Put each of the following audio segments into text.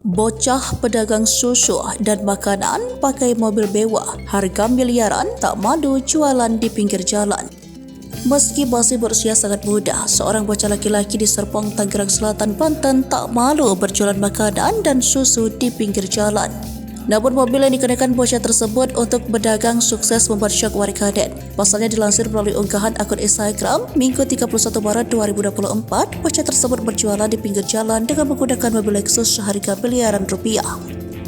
Bocah pedagang susu dan makanan pakai mobil mewah, harga miliaran tak malu jualan di pinggir jalan. Meski masih berusia sangat muda, seorang bocah laki-laki di Serpong, Tangerang Selatan, Banten tak malu berjualan makanan dan susu di pinggir jalan. Namun mobil yang dikenakan bocah tersebut untuk berdagang sukses membuat syok warganet. Pasalnya dilansir melalui unggahan akun Instagram, Minggu 31 Maret 2024, bocah tersebut berjualan di pinggir jalan dengan menggunakan mobil Lexus seharga miliaran rupiah.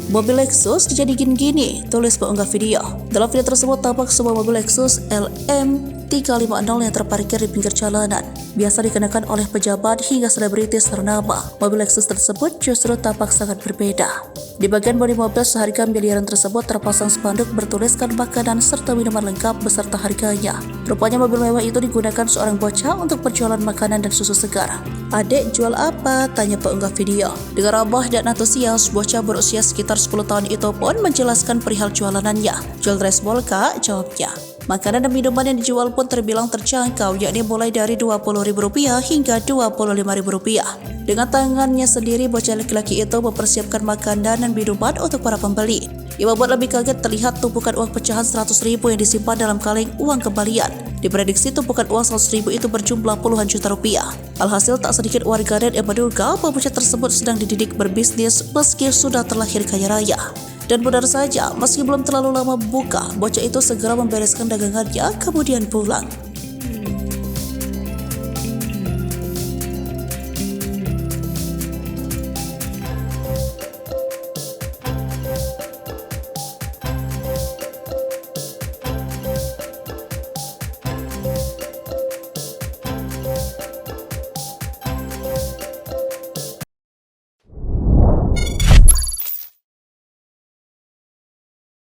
Mobil Lexus dijadikan gini, tulis pengunggah video. Dalam video tersebut tampak sebuah mobil Lexus LM350 yang terparkir di pinggir jalanan. Biasa dikenakan oleh pejabat hingga selebritis ternama. Mobil Lexus tersebut justru tampak sangat berbeda. Di bagian bodi mobil seharga miliaran tersebut terpasang spanduk bertuliskan makanan serta minuman lengkap beserta harganya. Rupanya mobil mewah itu digunakan seorang bocah untuk berjualan makanan dan susu segar. "Adek, jual apa?" tanya pengunggah video. Dengan ramah dan antusias, bocah berusia sekitar 10 tahun itu pun menjelaskan perihal jualanannya. "Jual dressball, Kak?" jawabnya. Makanan dan minuman yang dijual pun terbilang terjangkau, yakni mulai dari Rp20.000 hingga Rp25.000. Dengan tangannya sendiri, bocah laki-laki itu mempersiapkan makanan dan minuman untuk para pembeli. Yang membuat lebih kaget terlihat tumpukan uang pecahan Rp100.000 yang disimpan dalam kaleng uang kembalian. Diprediksi tumpukan uang Rp100.000 itu berjumlah puluhan juta rupiah. Alhasil tak sedikit warganet yang menduga bahwa bocah tersebut sedang dididik berbisnis meski sudah terlahir kaya raya. Dan benar saja, meski belum terlalu lama buka, bocah itu segera membereskan dagangannya kemudian pulang.